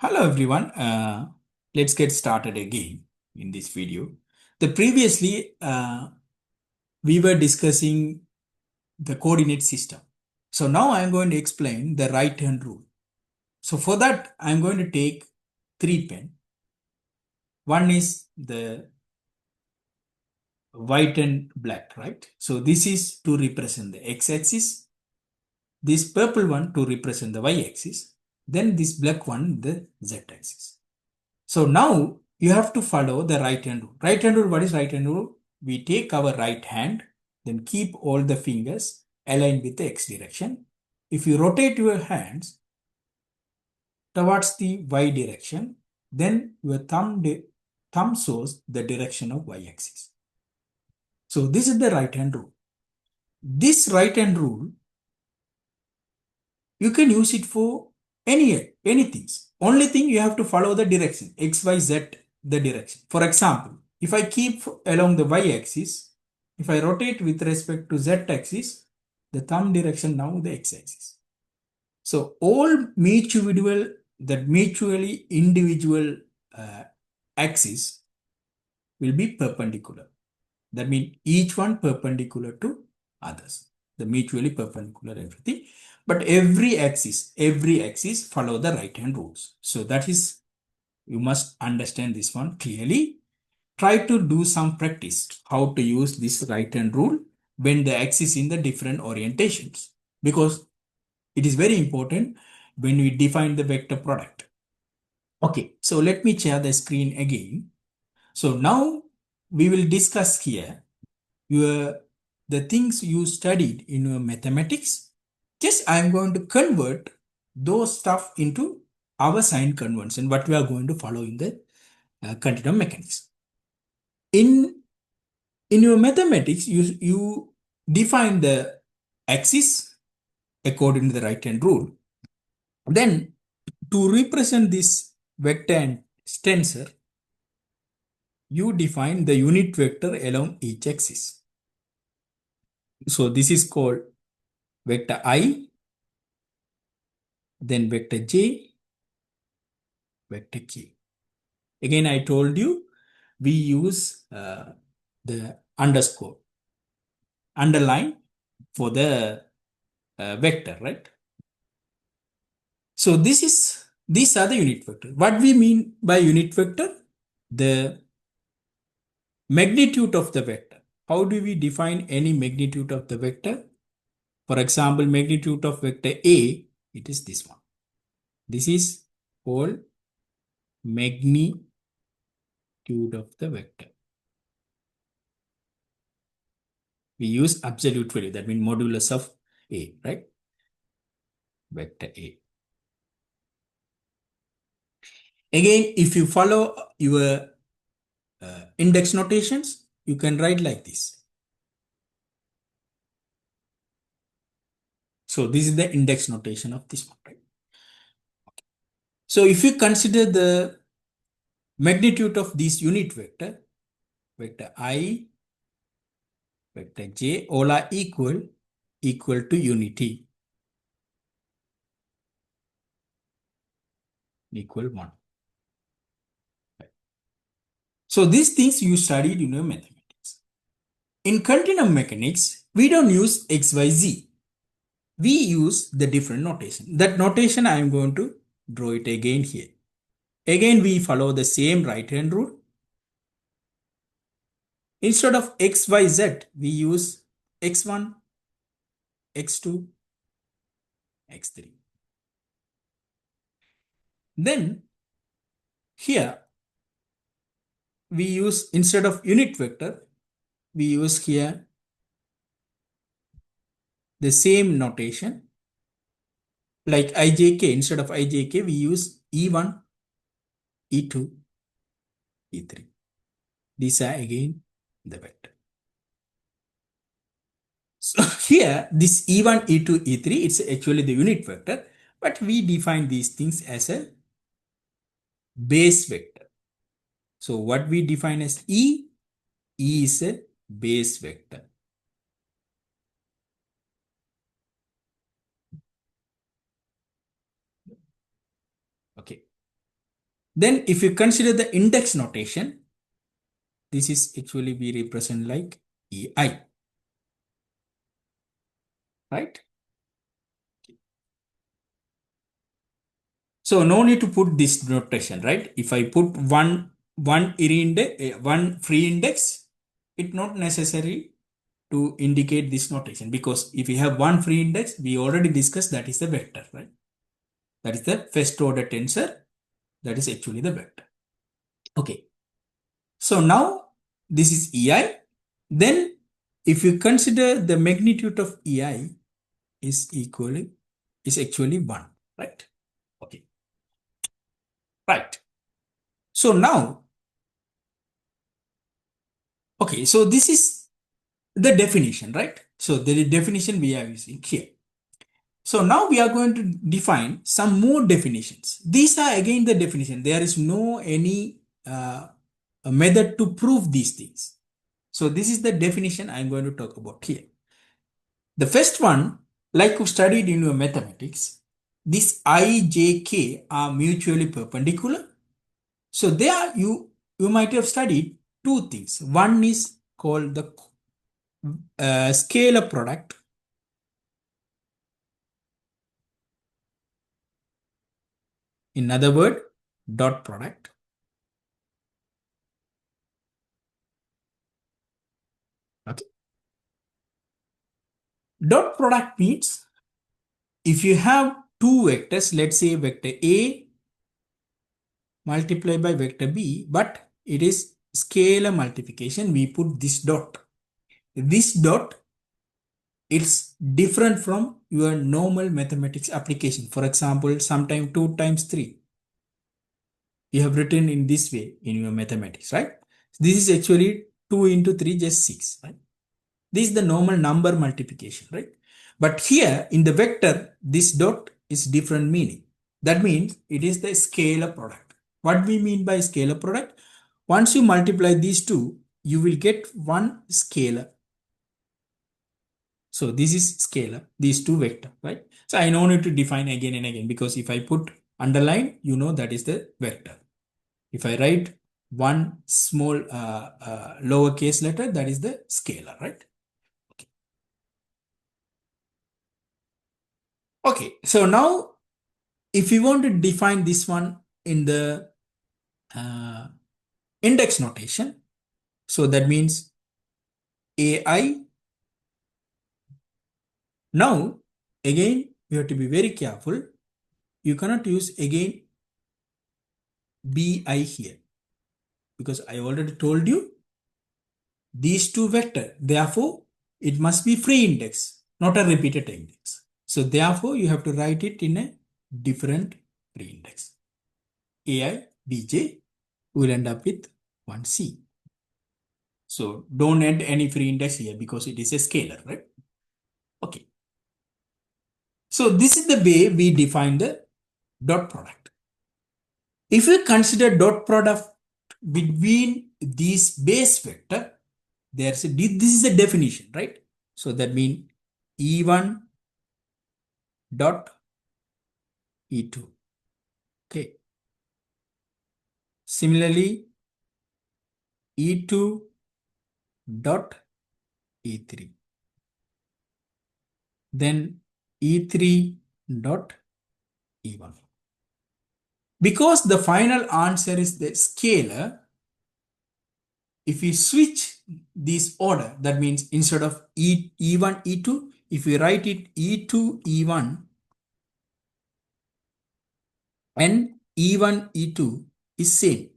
Hello everyone. Let's get started again in this video. Previously we were discussing the coordinate system. So now I'm going to explain the right hand rule. So for that I'm going to take three pen. One is the white and black, right? So this is to represent the x-axis. This purple one to represent the y-axis. Then this black one the z-axis. So now you have to follow the right hand rule. Right hand rule, what is right hand rule? We take our right hand, then keep all the fingers aligned with the x direction. If you rotate your hands towards the y direction, then your thumb shows the direction of y axis. So this is the right hand rule. This right hand rule, you can use it for anything. Only thing you have to follow the direction, x, y, z, the direction. For example, if I keep along the y-axis, if I rotate with respect to z-axis, the thumb direction now the x-axis. So all mutually individual axis will be perpendicular. That means each one perpendicular to others. The mutually perpendicular everything. But every axis follow the right hand rules. So that is, you must understand this one clearly. Try to do some practice how to use this right hand rule when the axis in the different orientations. Because it is very important when we define the vector product. Okay, so let me share the screen again. So now we will discuss here the things you studied in your mathematics. Just I'm going to convert those stuff into our sign convention, what we are going to follow in the continuum mechanics. In your mathematics, you define the axis according to the right hand rule. Then to represent this vector and tensor, you define the unit vector along each axis. So this is called vector I, then vector j, vector k. Again, I told you we use the underline for the vector, right? So these are the unit vector. What we mean by unit vector? The magnitude of the vector. How do we define any magnitude of the vector? For example, magnitude of vector A, it is this one. This is called magnitude of the vector. We use absolute value, that means modulus of A, right? Vector A. Again, if you follow your index notations, you can write like this. So this is the index notation of this one, right? Okay. So if you consider the magnitude of this unit vector, vector I, vector j, all are equal to unity, equal 1. So these things you studied in your mathematics. In continuum mechanics, we don't use x, y, z. We use the different notation. That notation I am going to draw it again here. Again, we follow the same right hand rule. Instead of x, y, z, we use x1, x2, x3. Then here we use, instead of unit vector, we use here the same notation. Like ijk, instead of ijk, we use e1, e2, e3. These are again the vector. So here, this e1, e2, e3, it's actually the unit vector, but we define these things as a base vector. So what we define as E is a base vector. Okay. Then if you consider the index notation, this is actually we represent like EI, right? So no need to put this notation, right? If I put one free index, it's not necessary to indicate this notation, because if you have one free index, we already discussed that is the vector, right? That is the first order tensor. That is actually the vector. Okay. So now this is EI. Then if you consider the magnitude of EI is actually 1, right? Okay. Right. So now, okay, so this is the definition, right? So the definition we are using here. So now we are going to define some more definitions. These are again the definition. There is no any a method to prove these things. So this is the definition I'm going to talk about here. The first one, like you studied in your mathematics, this I, J, K are mutually perpendicular. So there you might have studied two things. One is called the scalar product. In other word, dot product. Okay. Dot product means if you have two vectors, let's say vector A multiplied by vector B, but it is scalar multiplication, we put this dot. This dot, it's different from your normal mathematics application. For example, sometime 2 times 3. You have written in this way in your mathematics, right? This is actually 2 into 3, just 6, right? This is the normal number multiplication, right? But here in the vector, this dot is different meaning. That means it is the scalar product. What we mean by scalar product? Once you multiply these two, you will get one scalar. So this is scalar, these two vector, right? So I don't need to define again and again, because if I put underline, you know that is the vector. If I write one small lowercase letter, that is the scalar, right? Okay, so now if you want to define this one in the uh, index notation, so that means AI. Now, again, you have to be very careful. You cannot use again BI here, because I already told you these two vector. Therefore, it must be free index, not a repeated index. So therefore, you have to write it in a different free index. AI, BJ will end up with 1C. So don't add any free index here because it is a scalar, right? Okay. So this is the way we define the dot product. If we consider dot product between these base vector, this is a definition, right? So that means E1 dot E2. Okay. Similarly, E2 dot E3. Then E3 dot E1. Because the final answer is the scalar, if we switch this order, that means instead of E1, E2, if we write it E2, E1 and E1, E2 is same.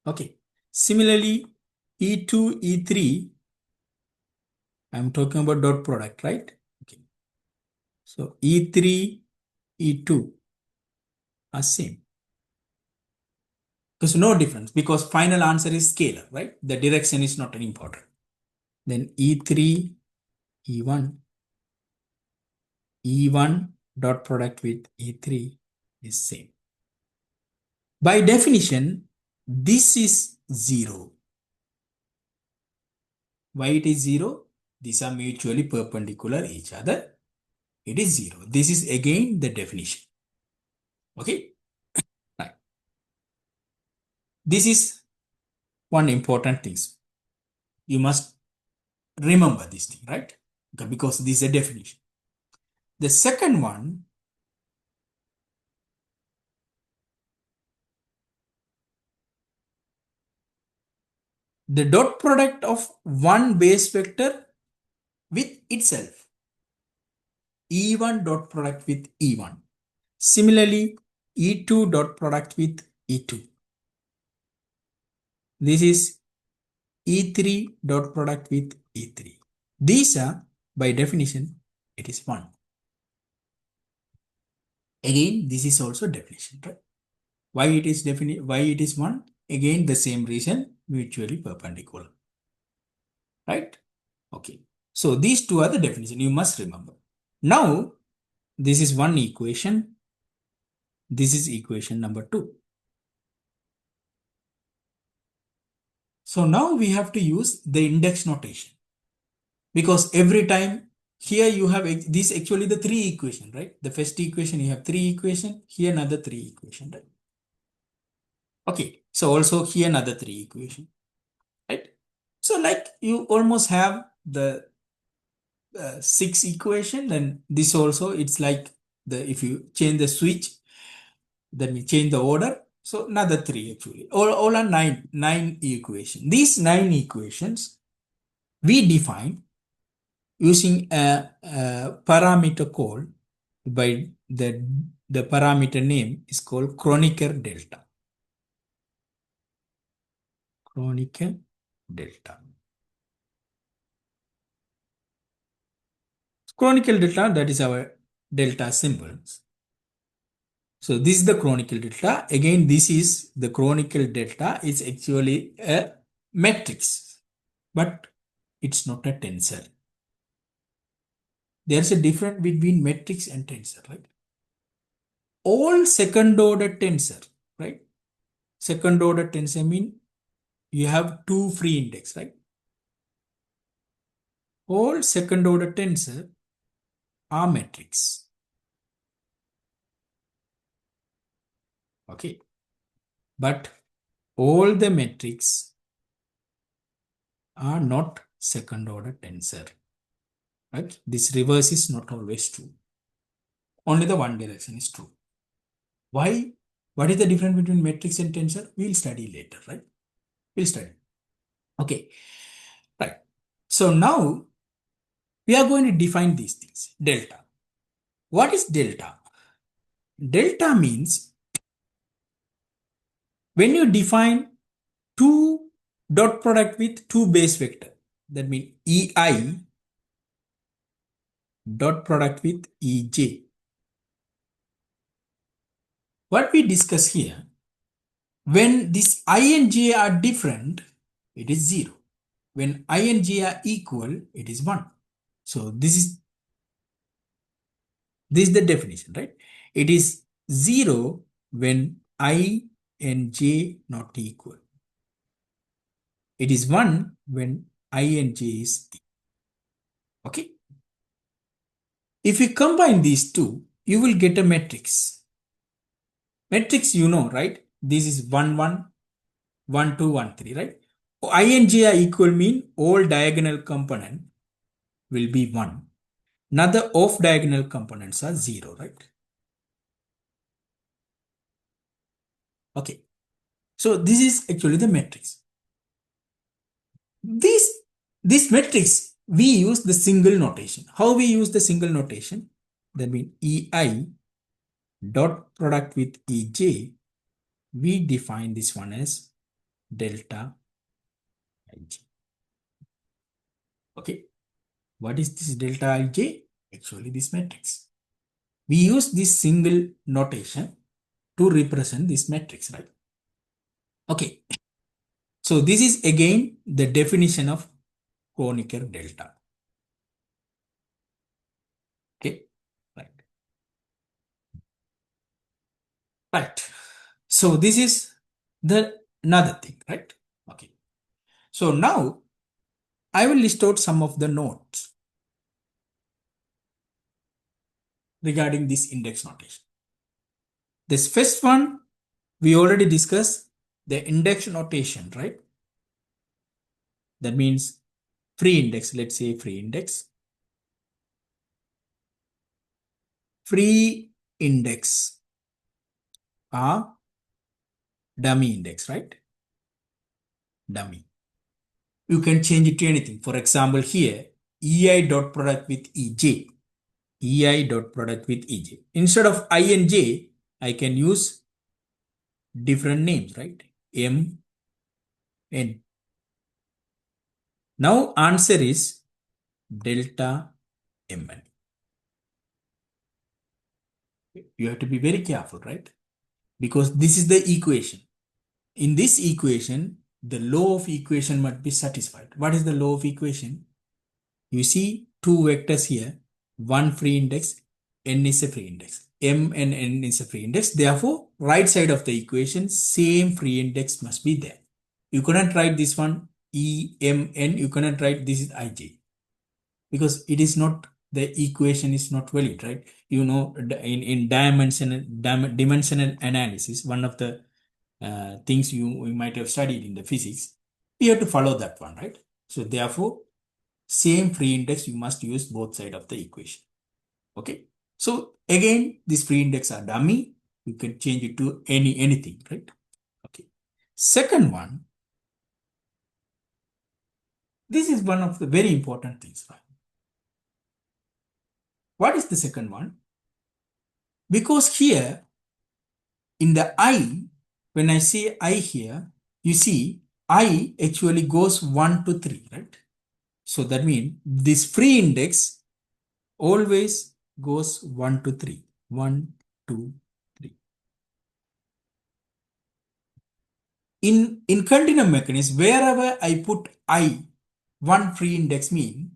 Okay. Similarly, E2, E3, I'm talking about dot product, right? Okay. So E3, E2 are same. There's no difference because final answer is scalar, right? The direction is not important. Then E3, E1, E1 dot product with E3 is same. By definition, this is 0. Why it is 0? These are mutually perpendicular each other. It is 0. This is again the definition. Okay? Right. This is one important thing. You must remember this thing, right? Because this is a definition. The second one, the dot product of one base vector with itself. E1 dot product with E1. Similarly, E2 dot product with E2. This is E3 dot product with E3. These are, by definition, it is 1. Again, this is also definition, right? Why it is 1? Again, the same reason, mutually perpendicular. Right? Okay. So these two are the definition you must remember. Now, this is one equation. This is equation number 2. So now we have to use the index notation. Because every time here you have this actually the 3 equation, right? The first equation you have 3 equation, here another 3 equation, right? Okay, so also here another 3 equation, right? So like you almost have the 6 equation, then this also it's like if you change the switch, then we change the order. So another 3 actually, all are 9 equation. These 9 equations we define using a parameter called by the parameter name is called Kronecker Delta. Kronecker Delta. Kronecker Delta, that is our delta symbols. So this is the Kronecker Delta. Again, this is the Kronecker Delta is actually a matrix, but it's not a tensor. There's a difference between matrix and tensor, right? All second order tensor, right? Second order tensor mean you have 2 free index, right? All second order tensor are matrix. Okay. But all the matrix are not second order tensor. Right? This reverse is not always true. Only the one direction is true. Why? What is the difference between matrix and tensor? We'll study later, right? We'll study. Okay. Right. So now we are going to define these things. Delta. What is delta? Delta means when you define two dot product with two base vector, that means EI dot product with EJ. What we discuss here, when this I and J are different, it is 0. When I and J are equal, it is 1. So this is the definition, right? It is 0 when I and J not equal. It is 1 when I and J is equal. Okay. If you combine these two, you will get a matrix. Matrix, you know, right? This is 1, 1, 1, 2, 1, 3, right? I and J are equal mean all diagonal component will be 1. Now the off diagonal components are 0, right? Okay. So this is actually the matrix. This matrix, we use the single notation. How we use the single notation? That means EI dot product with EJ, we define this one as delta IJ. Okay. What is this delta IJ? Actually, this matrix. We use this single notation to represent this matrix, right? Okay. So this is again the definition of Kronecker Delta. Okay. Right. Right. So this is the another thing, right? Okay. So now I will list out some of the notes regarding this index notation. This first one we already discussed, the index notation, right? That means free index, let's say free index. Free index are dummy index, right? Dummy. You can change it to anything. For example, here, EI dot product with EJ. EI dot product with EJ. Instead of I and J, I can use different names, right? M, N. Now answer is delta Mn. You have to be very careful, right? Because this is the equation. In this equation, the law of equation must be satisfied. What is the law of equation? You see two vectors here, one free index, n is a free index. M and n is a free index. Therefore, right side of the equation, same free index must be there. You cannot write this one E, M, N. You cannot write this is IJ. Because it is not, the equation is not valid, right? You know, in dimensional analysis, one of the things you might have studied in the physics, we have to follow that one, right? So therefore, same free index, you must use both sides of the equation. Okay. So again, these free index are dummy. You can change it to anything, right? Okay. Second one, this is one of the very important things. What is the second one? Because here in the I, when I say I here, you see I actually goes 1 to 3, right? So that means this free index always goes 1 to 3. 1, 2, 3. In continuum mechanics, wherever I put I, one free index mean,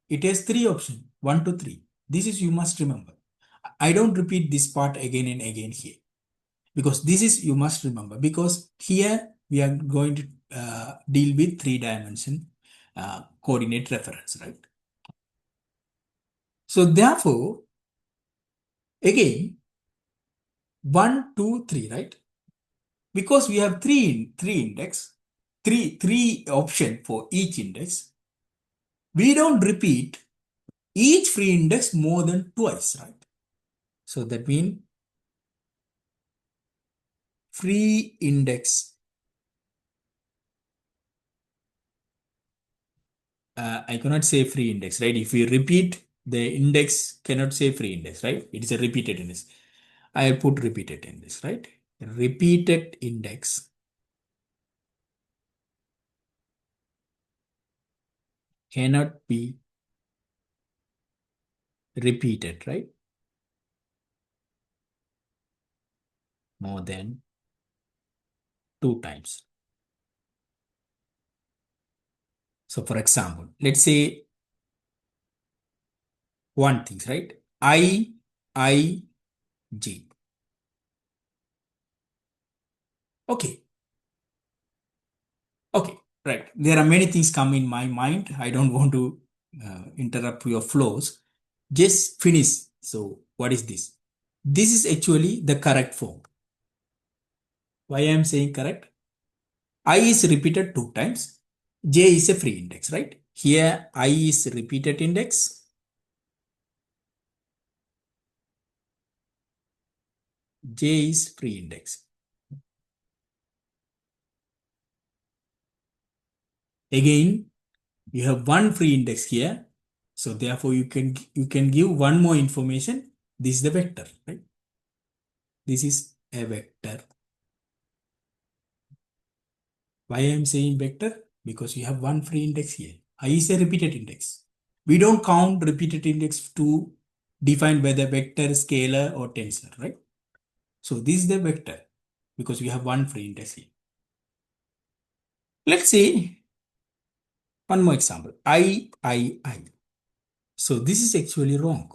it has 3 options, 1 to 3. This is, you must remember. I don't repeat this part again and again here. Because this is, you must remember, because here we are going to deal with 3-dimension coordinate reference, right? So therefore, again, 1, 2, 3, right? Because we have three index, three option for each index, we don't repeat each free index more than twice, right? So that means free index, I cannot say free index, right? If we repeat the index, cannot say free index, right? It is a repeated index. I put repeated index, right? Repeated index cannot be repeated, right? More than 2 times. So for example, let's say one thing, right? I, J. Okay. Okay. Right. There are many things come in my mind. I don't want to interrupt your flows. Just finish. So what is this? This is actually the correct form. Why I am saying correct? I is repeated 2 times. J is a free index, right? Here I is repeated index. J is free index. Again, you have one free index here. So therefore you can give one more information. This is the vector, right? This is a vector. Why I am saying vector? Because you have one free index here. I is a repeated index. We don't count repeated index to define whether vector, scalar, or tensor, right? So this is the vector because we have one free index here. Let's see one more example. I. So this is actually wrong.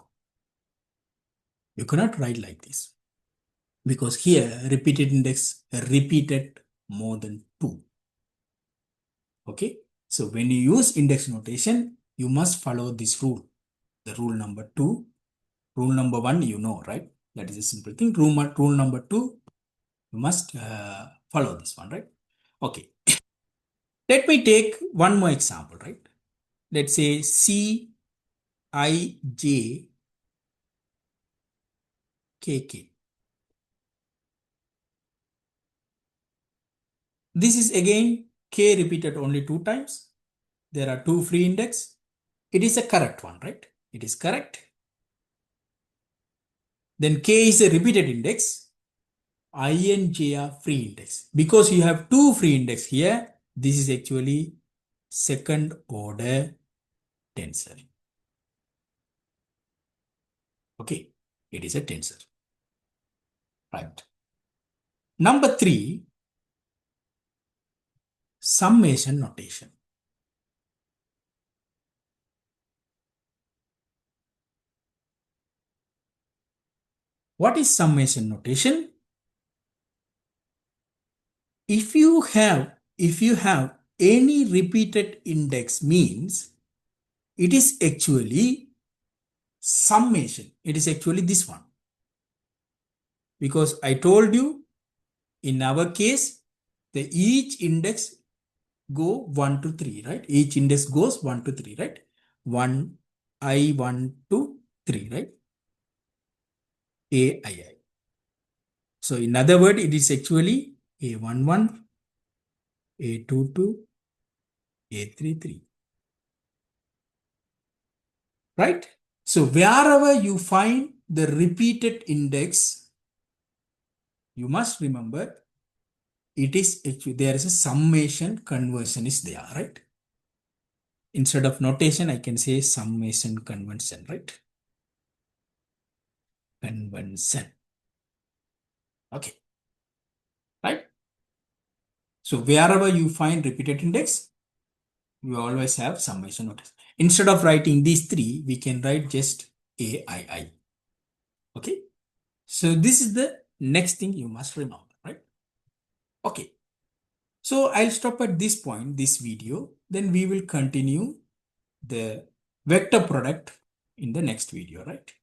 You cannot write like this because here repeated index repeated more than 2. Okay. So when you use index notation, you must follow this rule. The rule number 2. Rule number 1, you know, right? That is a simple thing. Rule number 2, you must follow this one, right? Okay. Let me take one more example, right? Let's say C I J K K. This is again K repeated only 2 times. There are 2 free index. It is a correct one, right? It is correct. Then K is a repeated index. I and J are free index. Because you have 2 free index here, this is actually second order tensor. Okay, it is a tensor. Right. Number 3, summation notation. What is summation notation? If you have any repeated index means it is actually summation. It is actually this one. Because I told you in our case, the each index go 1 to 3, right? Each index goes 1 to 3, right? 1, I, 1 to 3, right? A, I. So in other words, it is actually A11, A22, A33. Right? So wherever you find the repeated index, you must remember it is actually there is a summation conversion is there, right? Instead of notation, I can say summation convention, right? Convention. Okay. Right? So wherever you find repeated index, you always have summation notation. Instead of writing these 3, we can write just AII. Okay. So this is the next thing you must remember, right? Okay. So I'll stop at this point, this video. Then we will continue the vector product in the next video, right?